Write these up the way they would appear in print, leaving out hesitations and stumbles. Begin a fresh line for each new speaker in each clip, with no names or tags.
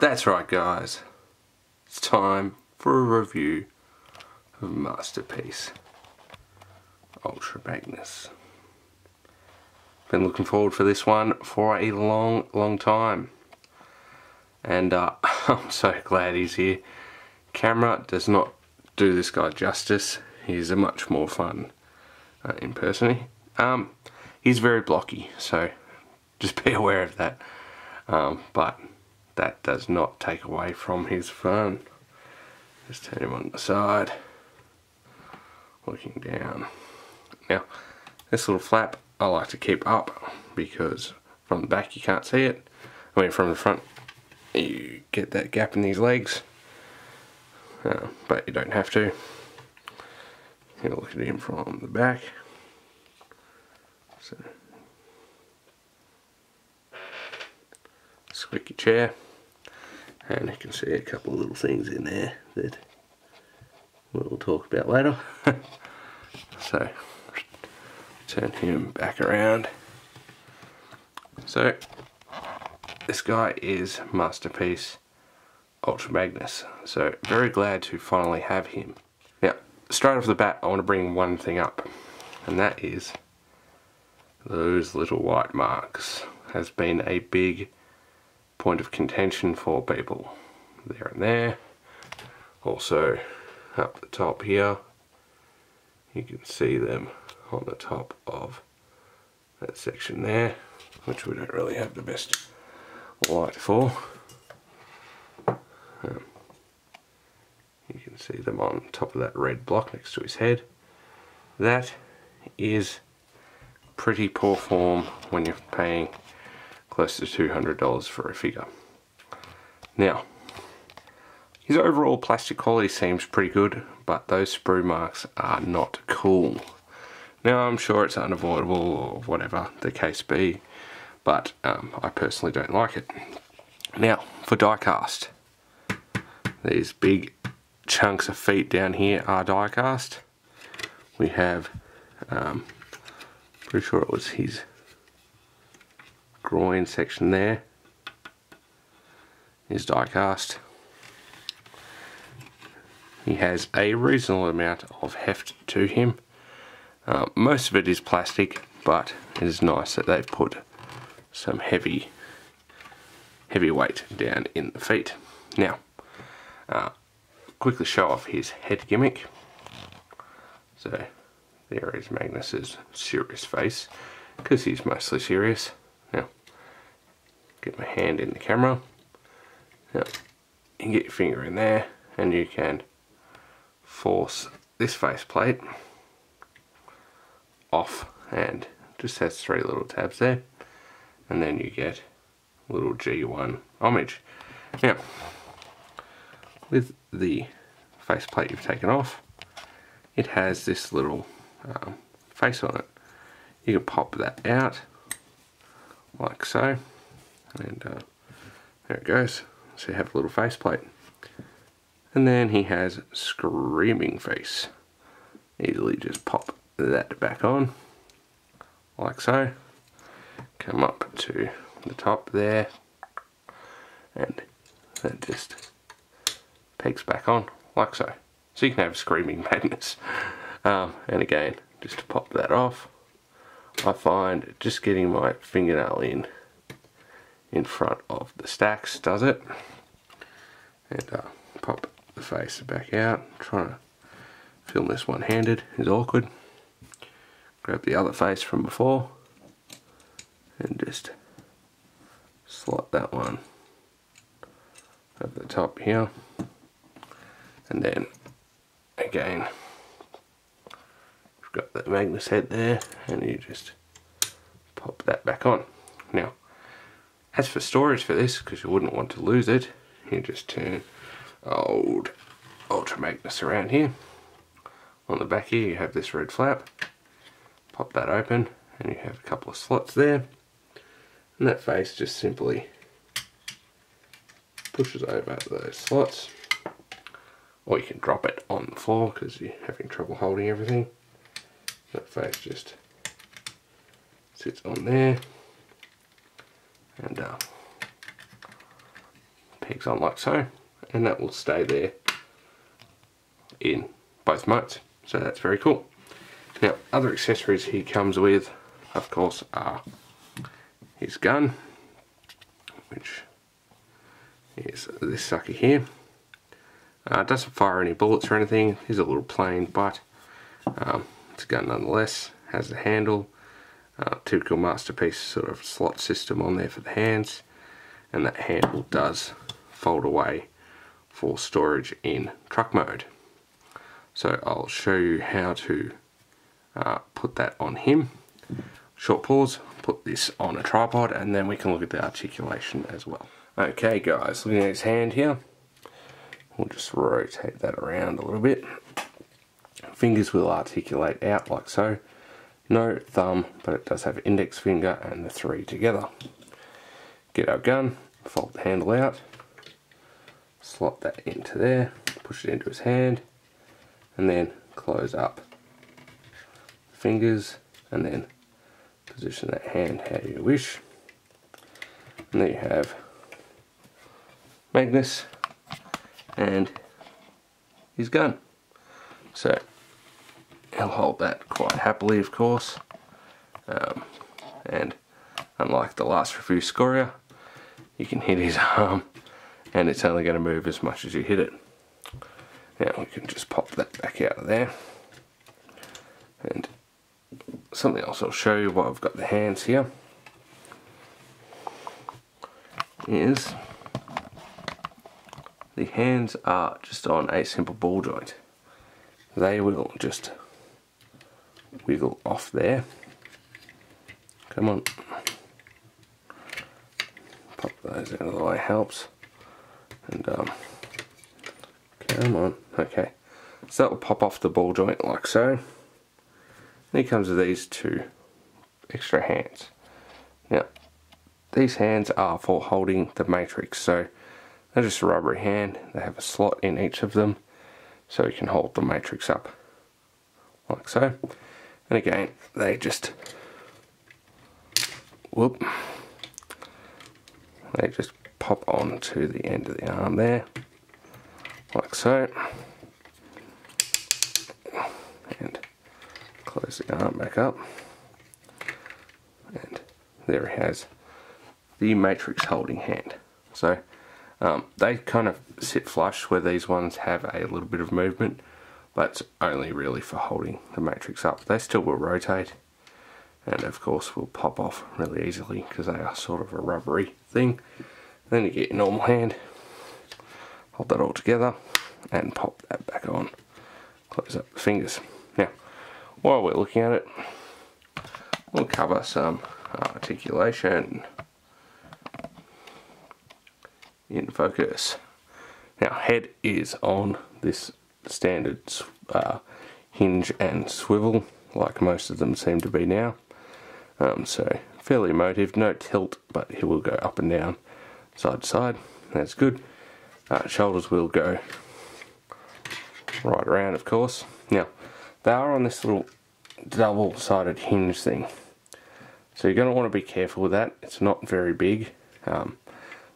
That's right guys, it's time for a review of Masterpiece Ultra Magnus. Been looking forward for this one for a long time, and I'm so glad he's here. Camera does not do this guy justice. He's a much more fun in person. He's very blocky, so just be aware of that, but that does not take away from his fun. Just turn him on the side, looking down. Now this little flap I like to keep up because from the back you can't see it. I mean, from the front you get that gap in these legs, but you don't have to. You look at him from the back. So, squeaky chair, and you can see a couple of little things in there that we'll talk about later. So turn him back around. So this guy is Masterpiece Ultra Magnus, so very glad to finally have him. Now straight off the bat I want to bring one thing up, and that is those little white marks has been a big point of contention for people there and there. Also up the top here you can see them on the top of that section there, which we don't really have the best light for. You can see them on top of that red block next to his head. That is pretty poor form when you're paying close to $200 for a figure. Now, his overall plastic quality seems pretty good, but those sprue marks are not cool. Now I'm sure it's unavoidable or whatever the case be, but I personally don't like it. Now for diecast, these big chunks of feet down here are diecast. We have, pretty sure it was his groin section there is diecast. He has a reasonable amount of heft to him. Most of it is plastic, but it is nice that they've put some heavy weight down in the feet. Now, quickly show off his head gimmick. So there is Magnus's serious face, because he's mostly serious. Now, get my hand in the camera. Now, you can get your finger in there, and you can force this faceplate off, and just has 3 little tabs there, and then you get little G1 homage. Now, with the faceplate you've taken off, it has this little face on it. You can pop that out like so, and there it goes. So you have a little faceplate. And then he has screaming face. Easily just pop that back on like so. Come up to the top there, and that just pegs back on like so. So you can have screaming Magnus. And again, just to pop that off, I find just getting my fingernail in front of the stacks does it. And pop the face back out. Trying to film this one-handed is awkward. Grab the other face from before and just slot that one over the top here, and then again you've got the Magnus head there, and you just pop that back on. Now as for storage for this, because you wouldn't want to lose it, you just turn old Ultra Magnus around here. On the back here you have this red flap, pop that open, and you have a couple of slots there, and that face just simply pushes over those slots, or you can drop it on the floor because you're having trouble holding everything. That face just sits on there, and pegs on like so, and that will stay there in both modes. So that's very cool. Now, other accessories he comes with, of course, are his gun, which is this sucker here. It doesn't fire any bullets or anything. It's a little plain, but it's a gun nonetheless. Has the handle, typical Masterpiece sort of slot system on there for the hands, and that handle does fold away for storage in truck mode. So I'll show you how to put that on him. Short pause, put this on a tripod, and then we can look at the articulation as well. Okay guys, looking at his hand here, we'll just rotate that around a little bit. Fingers will articulate out like so. No thumb, but it does have index finger and the 3 together. Get our gun, fold the handle out, slot that into there, push it into his hand, and then close up the fingers, and then position that hand how you wish. And there you have Magnus and his gun. So he'll hold that quite happily, of course, and unlike the last review Scoria, you can hit his arm and it's only going to move as much as you hit it. Now we can just pop that back out of there, and something else I'll show you while I've got the hands here is the hands are just on a simple ball joint. They will just wiggle off there. Come on. Pop those out of the way helps. And come on. Okay. So that will pop off the ball joint like so. Then he comes with these 2 extra hands. Now, these hands are for holding the matrix. So they're just a rubbery hand. They have a slot in each of them, so you can hold the matrix up like so. And again, they just they just pop on to the end of the arm there like so, and close the arm back up, and there he has the matrix holding hand. So they kind of sit flush, where these ones have a little bit of movement, but it's only really for holding the matrix up. They still will rotate, and of course will pop off really easily because they are sort of a rubbery thing. Then you get your normal hand, hold that all together, and pop that back on. Close up the fingers. Now, while we're looking at it, we'll cover some articulation. In focus. Now, head is on this standard hinge and swivel, like most of them seem to be now. So fairly motive, no tilt, but he will go up and down, side to side. That's good. Shoulders will go right around, of course. Now, they are on this little double-sided hinge thing, so you're going to want to be careful with that. It's not very big.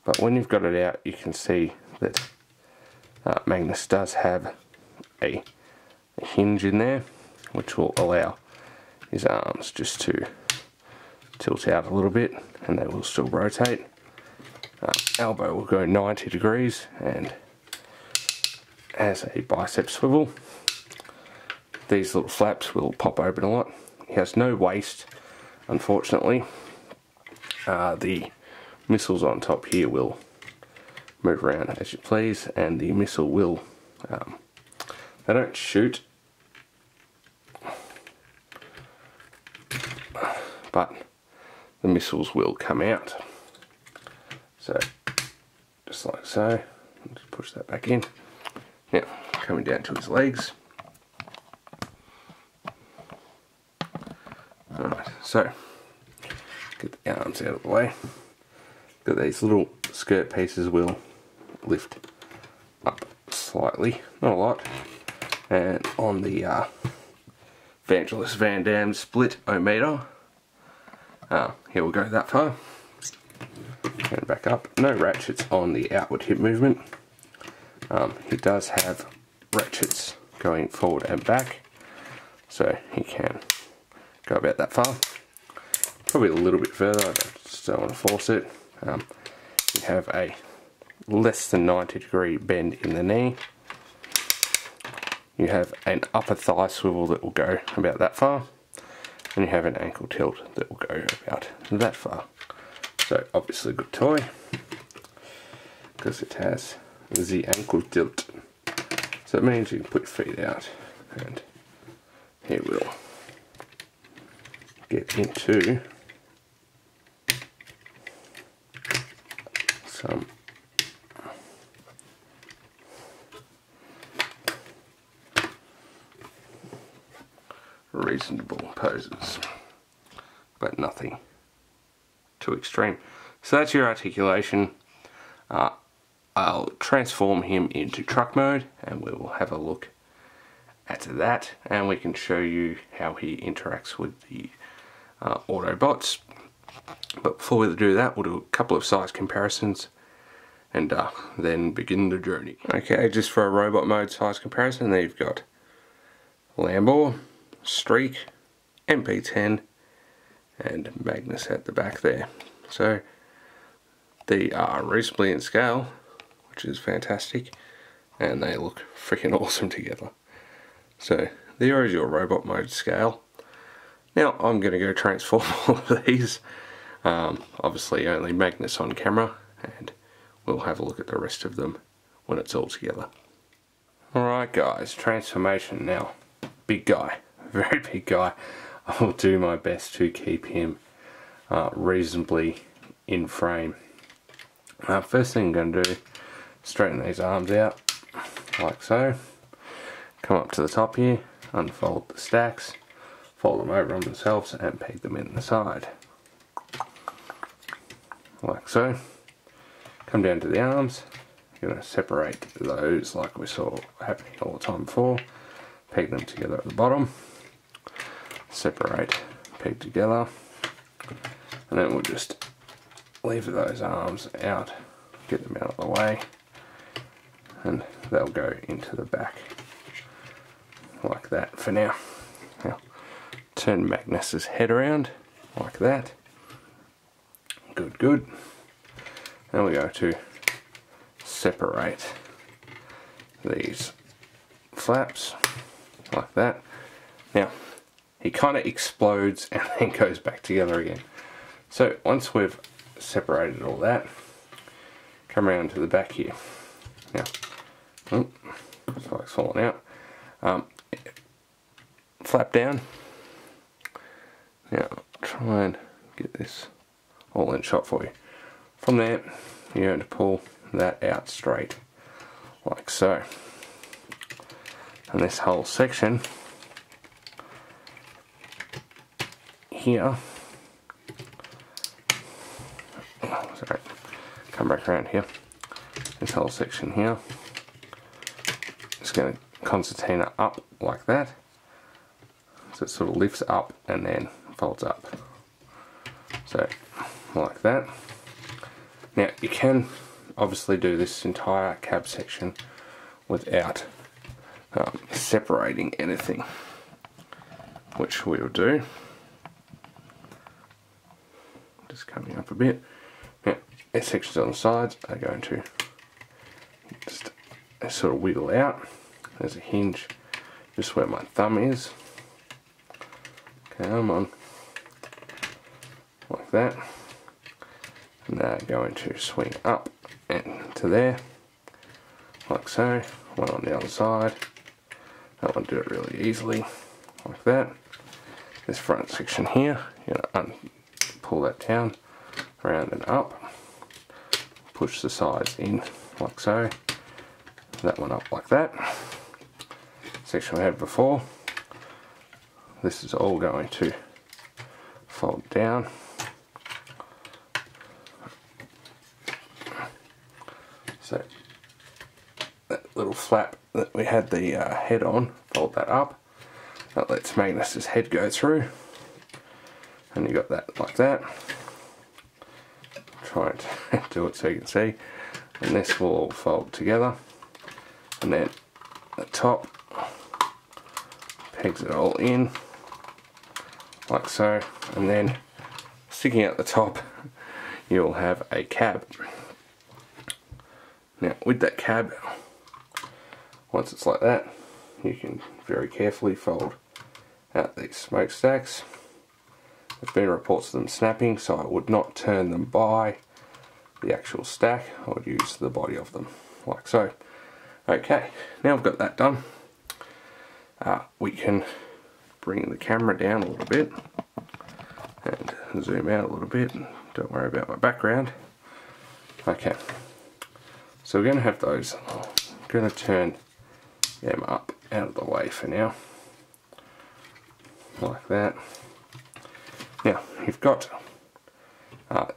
But when you've got it out, you can see that Magnus does have a hinge in there, which will allow his arms just to tilt out a little bit, and they will still rotate. Elbow will go 90 degrees and has a bicep swivel. These little flaps will pop open a lot. He has no waist, unfortunately. The missiles on top here will move around as you please, and the missile will, they don't shoot, but the missiles will come out. So, just like so, just push that back in. Now, coming down to his legs. Alright, so, get the arms out of the way. Got these little skirt pieces will lift up slightly, not a lot, and on the Evangelist Van Damme split-o-meter, here we'll go that far. and back up. No ratchets on the outward hip movement. He does have ratchets going forward and back, so he can go about that far. Probably a little bit further, I just don't want to force it. You have a less than 90-degree bend in the knee. You have an upper thigh swivel that will go about that far, and you have an ankle tilt that will go about that far. So obviously a good toy, because it has the ankle tilt. So it means you can put your feet out, and he will get into some reasonable poses, but nothing too extreme. So that's your articulation. I'll transform him into truck mode, and we will have a look at that, and we can show you how he interacts with the Autobots. But before we do that, we'll do a couple of size comparisons and then begin the journey. Okay, just for a robot mode size comparison, there you've got Lambo, Streak, MP-10 and Magnus at the back there. So they are reasonably in scale, which is fantastic, and they look freaking awesome together. So there is your robot mode scale. Now I'm going to go transform all of these. Obviously only Magnus on camera, and we'll have a look at the rest of them when it's all together. Alright guys, transformation now. Big guy, very big guy. I will do my best to keep him reasonably in frame. First thing I'm going to do, straighten these arms out like so. Come up to the top here, unfold the stacks, fold them over on themselves and peg them in the side. Like so. Come down to the arms, you're going to separate those like we saw happening all the time before. Peg them together at the bottom, separate, peg together, and then we'll just leave those arms out, get them out of the way, and they'll go into the back like that for now. Now turn Magnus's head around like that. Good, good. Now we go to separate these flaps like that. Now he kind of explodes and then goes back together again. So once we've separated all that, come around to the back here. Now, looks like it's falling out. Flap down. Now try and get this all in shot for you. From there, you're going to pull that out straight, like so. And this whole section here, sorry, come back around here. This whole section here is going to concertina up like that. So it sort of lifts up and then folds up. So, like that. Now you can obviously do this entire cab section without separating anything, which we'll do. Just coming up a bit. Now, these sections on the sides are going to just sort of wiggle out. There's a hinge just where my thumb is. Come on. Like that. And they're going to swing up and to there. Like so. One on the other side. That one do it really easily. Like that. This front section here, you're going to pull that down, round and up. Push the sides in like so. That one up like that. Section we had before. This is all going to fold down. So that little flap that we had the head on, fold that up. That lets Magnus's head go through. And you got that like that. try and do it so you can see. And this will all fold together. And then the top pegs it all in, like so. And then sticking out the top, you'll have a cab. Now with that cab, once it's like that, you can very carefully fold out these smokestacks. There's been reports of them snapping, so I would not turn them by the actual stack. I would use the body of them, like so. Okay, now I've got that done. We can bring the camera down a little bit and zoom out a little bit. Don't worry about my background. Okay, so we're going to have those. I'm going to turn them up out of the way for now, like that. Now you've got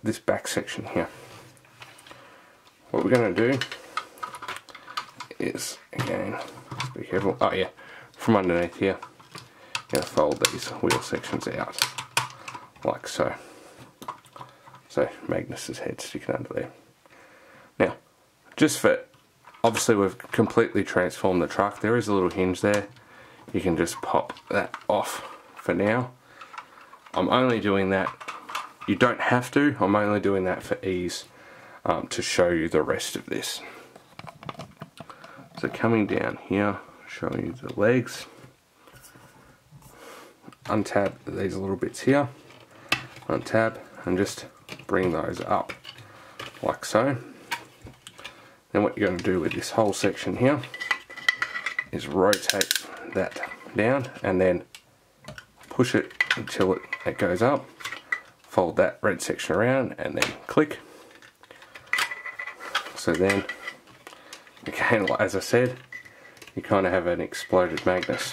this back section here. What we're going to do is, again, just be careful. Oh yeah, from underneath here, you're going to fold these wheel sections out, like so. So Magnus's head sticking under there. Now, just for, obviously we've completely transformed the truck. There is a little hinge there. You can just pop that off for now. I'm only doing that, you don't have to, I'm only doing that for ease, to show you the rest of this. So coming down here, showing you the legs, untab these little bits here, untab, and just bring those up like so. Then what you're going to do with this whole section here is rotate that down and then push it until it goes up, fold that red section around and then click. So then, again, as I said, you kind of have an exploded Magnus.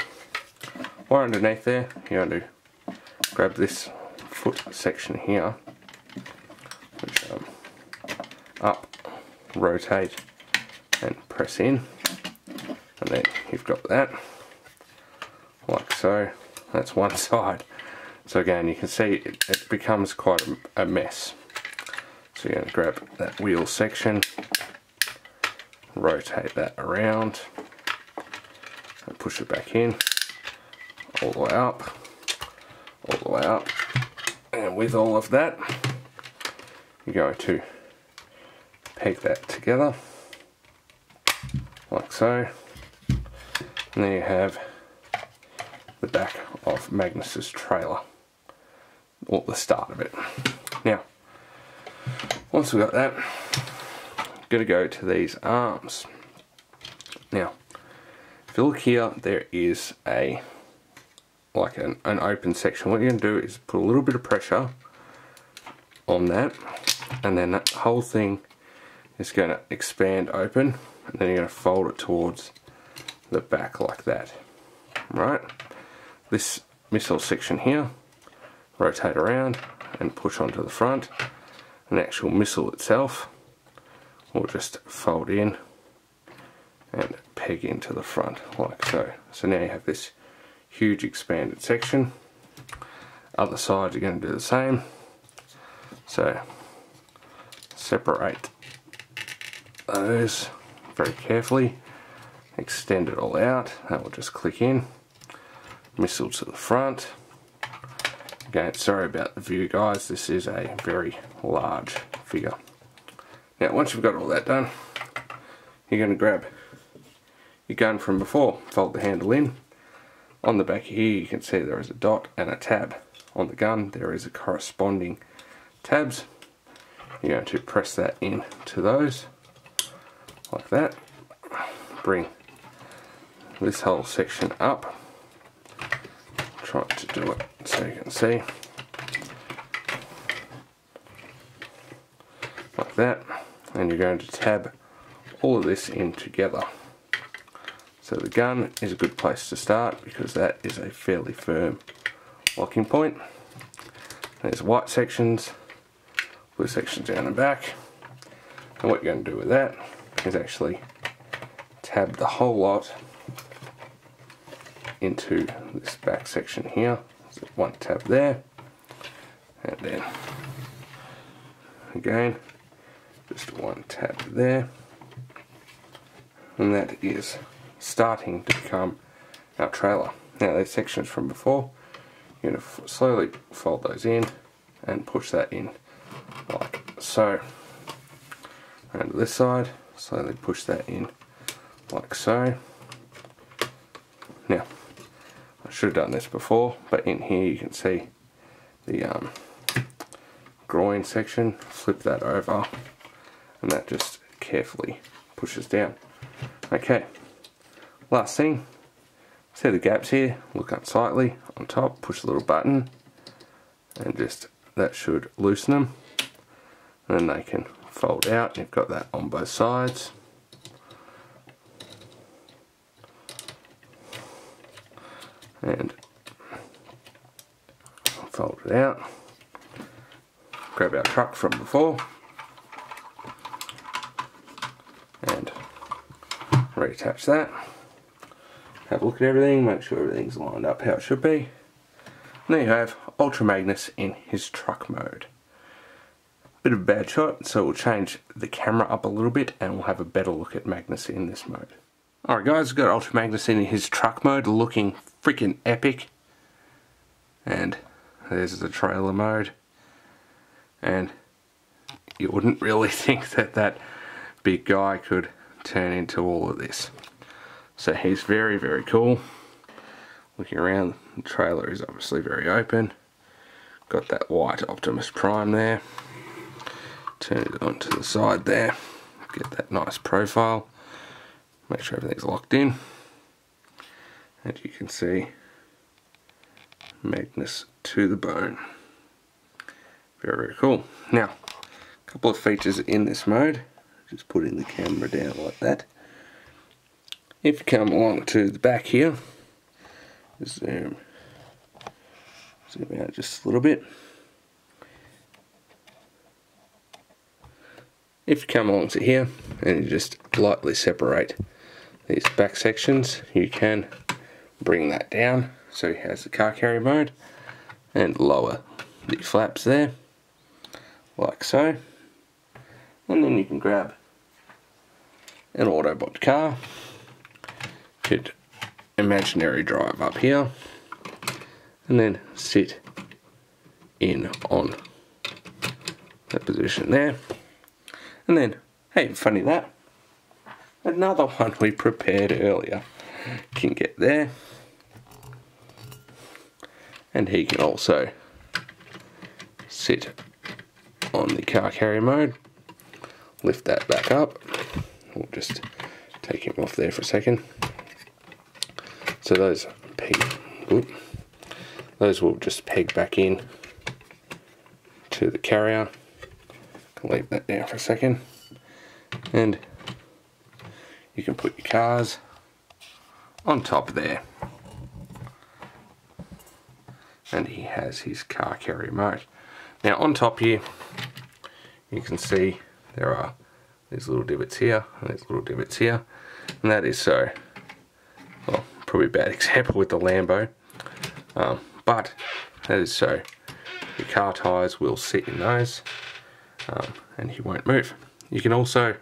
Or underneath there, you're going to grab this foot section here, which up, rotate and press in, and then you've got that, like so. That's one side. So again, you can see it becomes quite a mess. So you're going to grab that wheel section, rotate that around, and push it back in, all the way up, all the way up. And with all of that, you're going to peg that together, like so. And then you have the back of Magnus's trailer, or the start of it. Now, once we've got that, I'm going to go to these arms. Now, if you look here, there is a like an open section. What you're going to do is put a little bit of pressure on that, and then that whole thing is going to expand open, and then you're going to fold it towards the back like that. Right? This missile section here, rotate around and push onto the front, and the actual missile itself will just fold in and peg into the front like so. So now you have this huge expanded section. Other side you're going to do the same. So separate those very carefully, extend it all out, that will just click in. Missile to the front. Again, sorry about the view guys, this is a very large figure. Now once you've got all that done, you're going to grab your gun from before, fold the handle in. On the back here you can see there is a dot and a tab. On the gun there is a corresponding tabs. You're going to press that in to those, like that. Bring this whole section up. Try to do it so you can see, like that, and you're going to tab all of this in together. So the gun is a good place to start because that is a fairly firm locking point. There's white sections, blue sections down and back, and what you're going to do with that is actually tab the whole lot into this back section here. So one tab there, and then again Just one tab there, and that is starting to become our trailer. Now these sections from before, you're going to slowly fold those in and push that in like so. And this side, slowly push that in like so. Now, I should have done this before, but in here you can see the groin section. Flip that over, and that just carefully pushes down. Okay, last thing, see the gaps here, look up slightly on top, push the little button, and just that should loosen them, and then they can fold out. You've got that on both sides. And fold it out. Grab our truck from before and reattach that. Have a look at everything, make sure everything's lined up how it should be. And there you have Ultra Magnus in his truck mode. Bit of a bad shot, so we'll change the camera up a little bit and we'll have a better look at Magnus in this mode. Alright guys, we've got Ultra Magnus in his truck mode, looking freaking epic. And there's the trailer mode. And you wouldn't really think that that big guy could turn into all of this. So he's very, very cool. Looking around, the trailer is obviously very open. Got that white Optimus Prime there. Turn it onto the side there. Get that nice profile. Make sure everything's locked in. And you can see Magnus to the bone. Very, very cool. Now, a couple of features in this mode. Just putting the camera down like that. If you come along to the back here, zoom out just a little bit. If you come along to here and you just lightly separate these back sections, you can bring that down so he has the car carrier mode and lower the flaps there like so, and then you can grab an Autobot car, hit imaginary drive up here, and then sit in on that position there. And then, hey, funny that, another one we prepared earlier can get there. And he can also sit on the car carrier mode. Lift that back up. We'll just take him off there for a second. So those will just peg back in to the carrier. Leave that down for a second, and you can put your cars on top there, and he has his car carrier mode. Now on top here you can see there are these little divots here and these little divots here, and that is so, well, probably a bad example with the Lambo, but that is so your car tyres will sit in those. And he won't move. You can also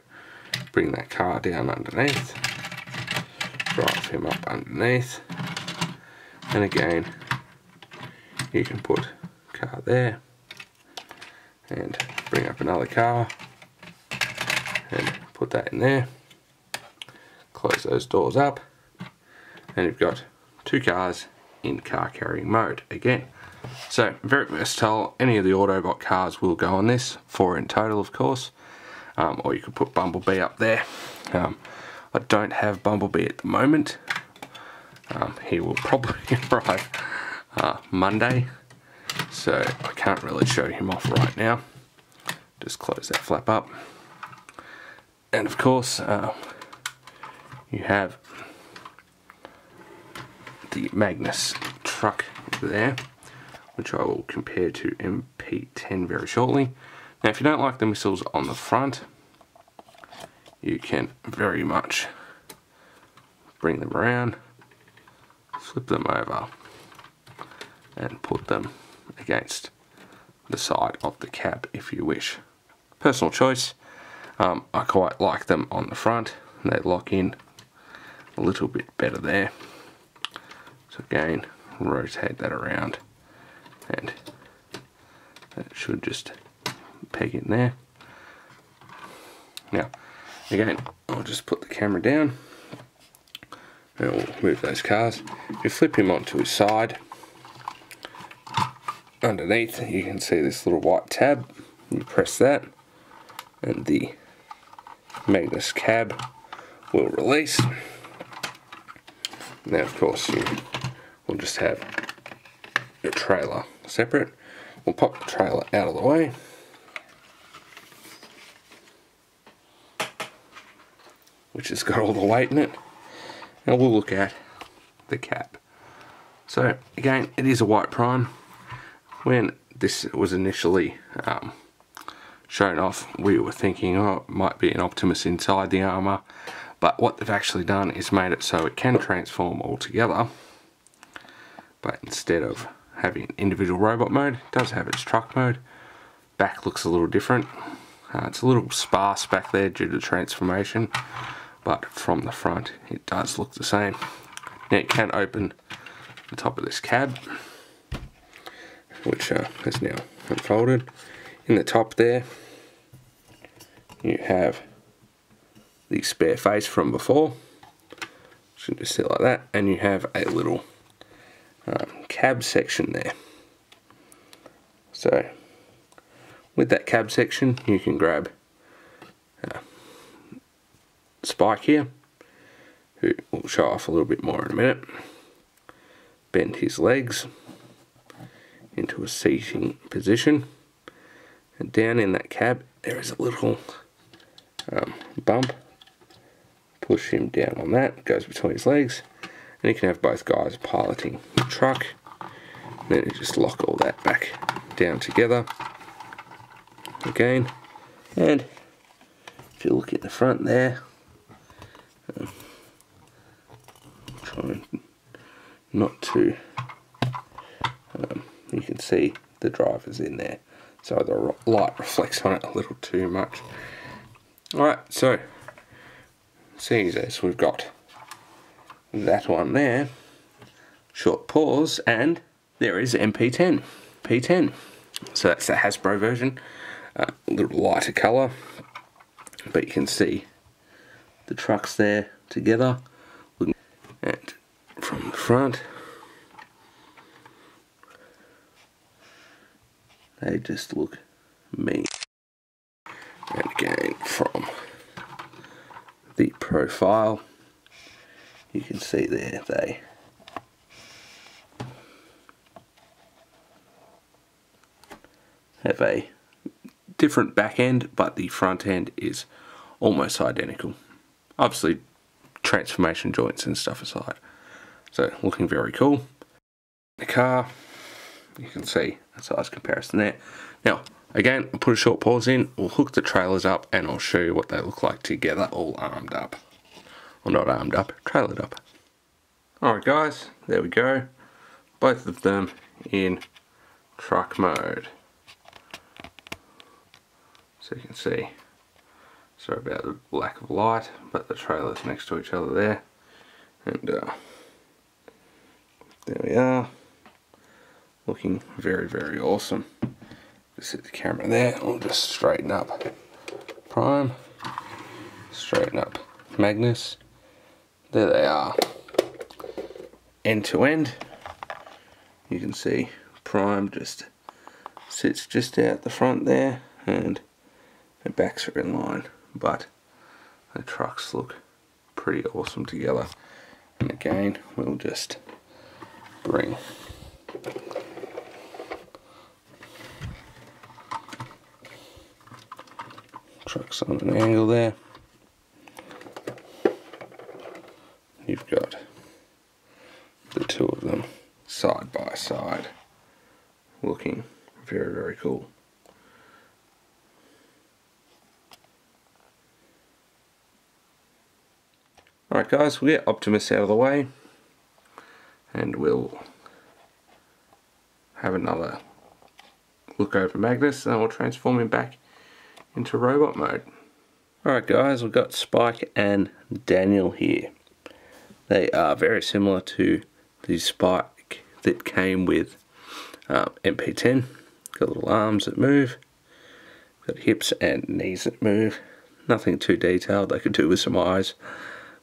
bring that car down underneath, drive him up underneath, and again you can put car there and bring up another car and put that in there, close those doors up, and you've got two cars in car carrying mode again. So, very versatile. Any of the Autobot cars will go on this, 4 in total of course, or you could put Bumblebee up there. I don't have Bumblebee at the moment. He will probably arrive Monday, so I can't really show him off right now. Just close that flap up. And of course, you have the Magnus truck there, which I will compare to MP-10 very shortly. Now if you don't like the missiles on the front, you can very much bring them around, flip them over, and put them against the side of the cab if you wish. Personal choice. I quite like them on the front. They lock in a little bit better there. So again, rotate that around and that should just peg in there. Now, again, I'll just put the camera down and we'll move those cars. If you flip him onto his side, underneath you can see this little white tab. You press that and the Magnus cab will release. Now of course you will just have your trailer separate. We'll pop the trailer out of the way. Which has got all the weight in it. And we'll look at the cab. So again, it is a white prime. When this was initially shown off, we were thinking, oh, it might be an Optimus inside the armour, but what they've actually done is made it so it can transform all together, but instead of having individual robot mode, it does have its truck mode. Back looks a little different. It's a little sparse back there due to transformation, but from the front it does look the same. Now it can open the top of this cab, which is now unfolded. In the top there you have the spare face from before, should just sit like that, and you have a little cab section there. So with that cab section you can grab Spike here, who will show off a little bit more in a minute, bend his legs into a seating position, and down in that cab there is a little bump. Push him down on that, goes between his legs, and you can have both guys piloting the truck. And then you just lock all that back down together again. And if you look at the front there, trying not to, you can see the driver's in there, so the light reflects on it a little too much. Alright, so seeing as we've got that one there, short pause, and there is Mp10 P10. So that's the Hasbro version, a little lighter colour, but you can see the trucks there together, and from the front they just look mean. And again, from the profile you can see there they have a different back end, but the front end is almost identical. Obviously transformation joints and stuff aside. So looking very cool. The car, you can see a size comparison there. Now again, I'll put a short pause in, we'll hook the trailers up and I'll show you what they look like together, all armed up. Well, not armed up, trailered up. Alright guys, there we go. Both of them in truck mode. So you can see, sorry about the lack of light, but the trailer's next to each other there. And there we are. Looking very, very awesome. Just hit the camera there, I'll just straighten up Prime, straighten up Magnus. There they are. End to end. You can see Prime just sits just out the front there, and the backs are in line, but the trucks look pretty awesome together. And again, we'll just bring trucks on an angle there. You've got the two of them side by side, looking very, very cool. Alright guys, we'll get Optimus out of the way and we'll have another look over Magnus, and we'll transform him back into robot mode. Alright guys, we've got Spike and Daniel here. They are very similar to the Spike that came with MP10. Got little arms that move, got hips and knees that move. Nothing too detailed, they could do with some eyes,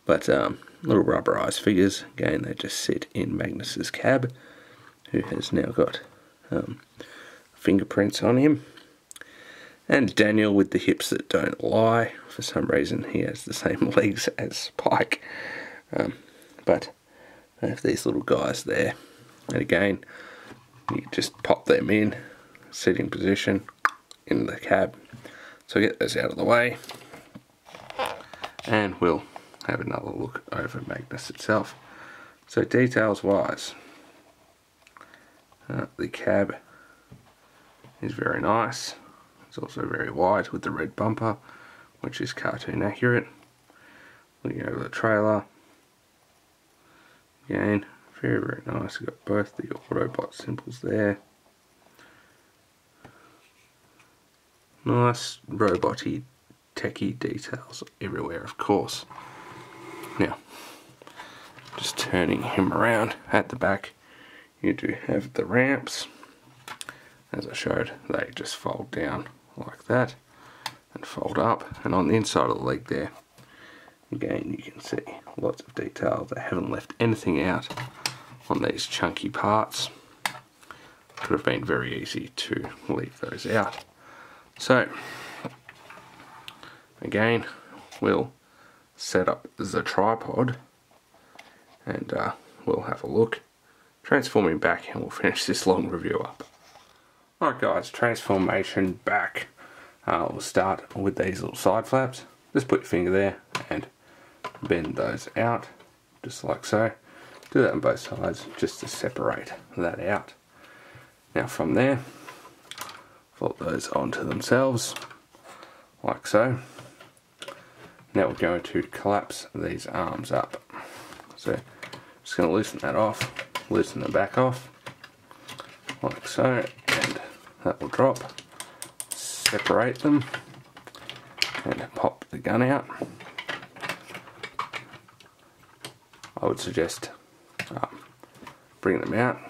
but little rubberized figures. Again, they just sit in Magnus's cab, who has now got fingerprints on him. And Daniel with the hips that don't lie. For some reason he has the same legs as Spike. But they have these little guys there. And again, you just pop them in, sitting position in the cab. So get those out of the way. And we'll have another look over Magnus itself. So details wise, the cab is very nice. It's also very wide with the red bumper, which is cartoon accurate. Looking over the trailer, again, very, very nice. We've got both the Autobot symbols there. Nice robot-y, techy details everywhere, of course. Now, just turning him around at the back, you do have the ramps. As I showed, they just fold down like that and fold up, and on the inside of the leg there, again you can see lots of detail. They haven't left anything out on these chunky parts. Could have been very easy to leave those out. So again, we'll set up the tripod and we'll have a look, transform him back, and we'll finish this long review up. Alright guys, transformation back. We'll start with these little side flaps. Just put your finger there and bend those out, just like so. Do that on both sides, just to separate that out. Now from there, fold those onto themselves, like so. Now we're going to collapse these arms up. So, just going to loosen that off, loosen the back off, like so, and that will drop. Separate them and pop the gun out. I would suggest bringing them out,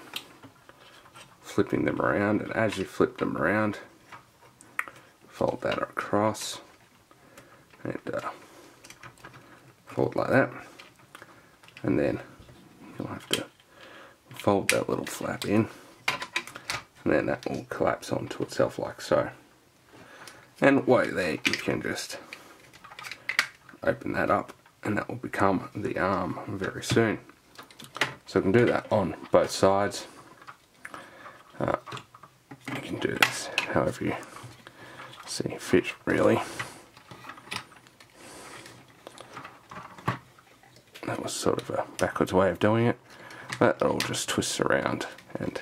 flipping them around, and as you flip them around, fold that across and fold like that, and then you'll have to fold that little flap in, and then that will collapse onto itself like so. And while you're there, you can just open that up, and that will become the arm very soon. So we can do that on both sides. You can do this however you see fit, really. That was sort of a backwards way of doing it, but it all just twists around. And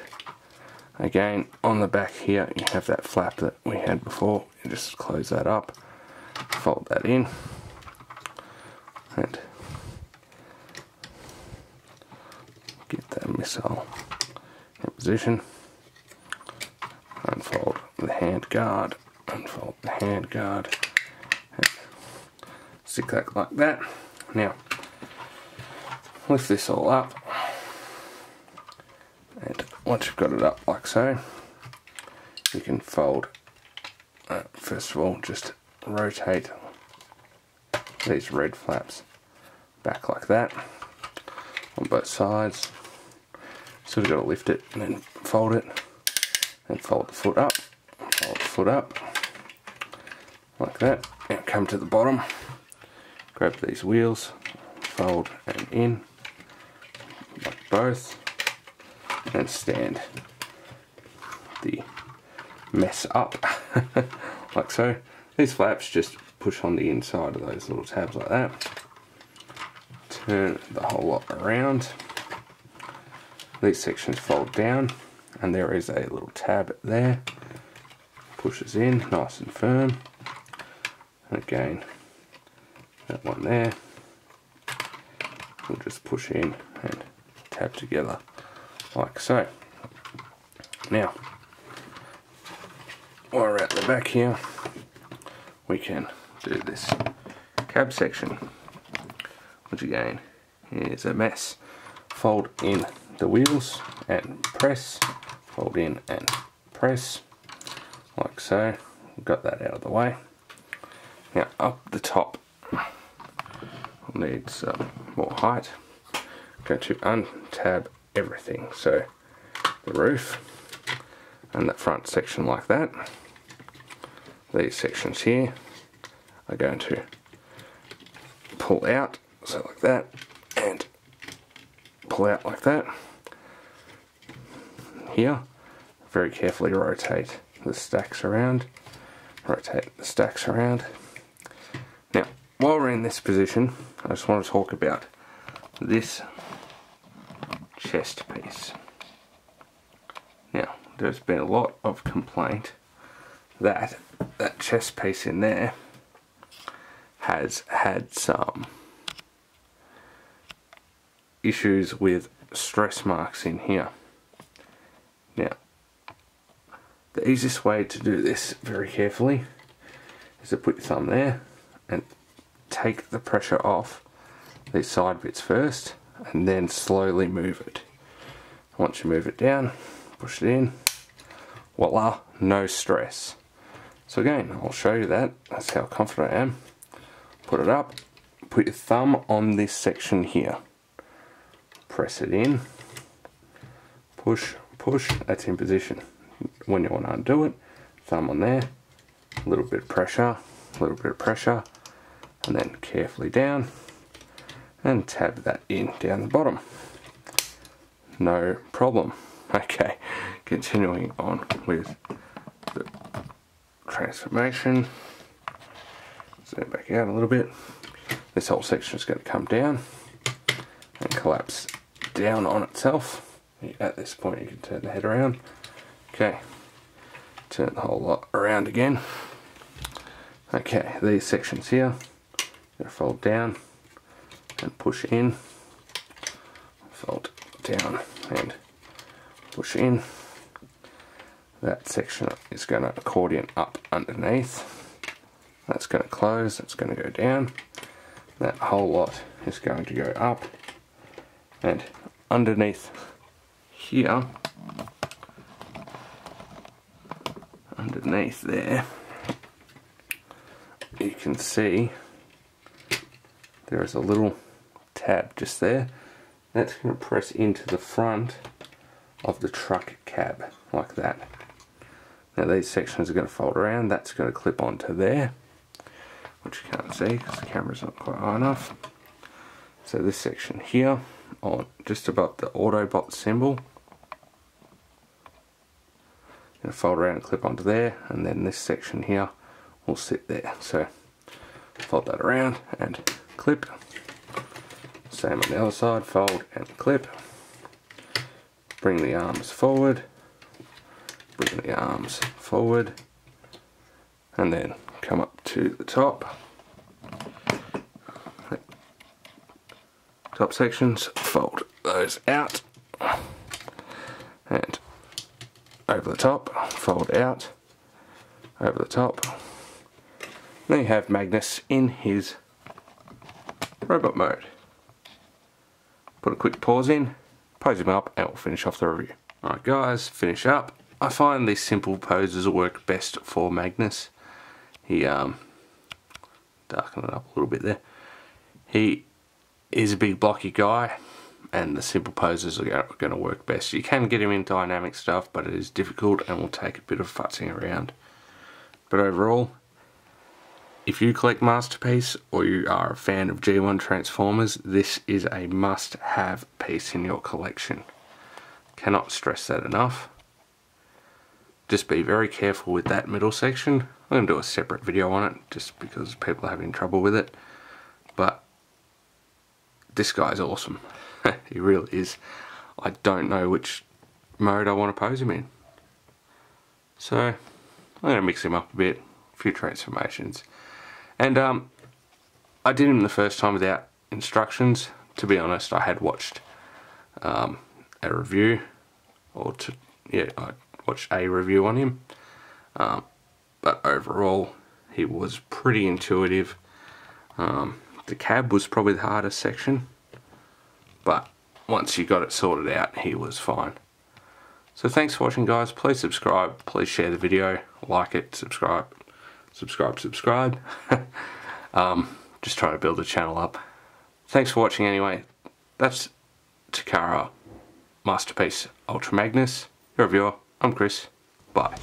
again, on the back here, you have that flap that we had before. You just close that up, fold that in, and get that missile in position. Unfold the hand guard, unfold the hand guard, and stick that like that. Now, lift this all up, and once you've got it up like so, you can fold, first of all, just rotate these red flaps back like that on both sides. Sort of got to lift it and then fold it, and fold the foot up, fold the foot up like that, and come to the bottom, grab these wheels, fold and in like both, and stand the mess up like so. These flaps just push on the inside of those little tabs like that. Turn the whole lot around. These sections fold down, and there is a little tab there. Pushes in nice and firm. And again, that one there will just push in and tab together like so. Now, while we're at the back here, we can do this cab section, which again is a mess. Fold in the wheels and press, fold in and press, like so. Got that out of the way. Now up the top, we'll need some more height. Go to untab everything, so the roof and that front section like that. These sections here are going to pull out, so like that, and pull out like that. Here, very carefully rotate the stacks around. Rotate the stacks around. Now, while we're in this position, I just want to talk about this chest piece. Now, there's been a lot of complaint that that chest piece in there has had some issues with stress marks in here. Now, the easiest way to do this very carefully is to put your thumb there and take the pressure off these side bits first, and then slowly move it. Once you move it down, push it in, voila, no stress. So again, I'll show you that. That's how confident I am. Put it up, put your thumb on this section here, press it in, push, push, that's in position. When you want to undo it, thumb on there, a little bit of pressure, and then carefully down, and tab that in down the bottom. No problem. Okay, continuing on with the transformation. Zoom back out a little bit. This whole section is going to come down and collapse down on itself. At this point you can turn the head around. Okay, turn the whole lot around again. Okay, these sections here, going to fold down and push in, fold down and push in. That section is going to accordion up underneath. That's going to close, that's going to go down. That whole lot is going to go up, and underneath here, underneath there, you can see there is a little tab just there. That's going to press into the front of the truck cab like that. Now these sections are going to fold around. That's going to clip onto there, which you can't see because the camera's not quite high enough. So this section here, on just above the Autobot symbol, going to fold around and clip onto there, and then this section here will sit there. So fold that around and clip. Same on the other side, fold and clip. Bring the arms forward, bring the arms forward, and then come up to the top. Top sections, fold those out, and over the top, fold out, over the top. Then you have Magnus in his robot mode. Put a quick pause in, pose him up, and we'll finish off the review. Alright guys, finish up. I find these simple poses work best for Magnus. He darken it up a little bit there. He is a big blocky guy, and the simple poses are going to work best. You can get him in dynamic stuff, but it is difficult and will take a bit of futzing around. But overall, if you collect Masterpiece or you are a fan of G1 Transformers, this is a must-have piece in your collection. Cannot stress that enough. Just be very careful with that middle section. I'm going to do a separate video on it just because people are having trouble with it. But this guy's awesome. He really is. I don't know which mode I want to pose him in. So I'm going to mix him up a bit, a few transformations. And I did him the first time without instructions. To be honest, I had watched a review, I watched a review on him. But overall, he was pretty intuitive. The cab was probably the hardest section, but once you got it sorted out, he was fine. So thanks for watching, guys. Please subscribe, please share the video, like it, subscribe. Just trying to build the channel up. Thanks for watching anyway. That's Takara Masterpiece Ultra Magnus. Your reviewer, I'm Chris. Bye.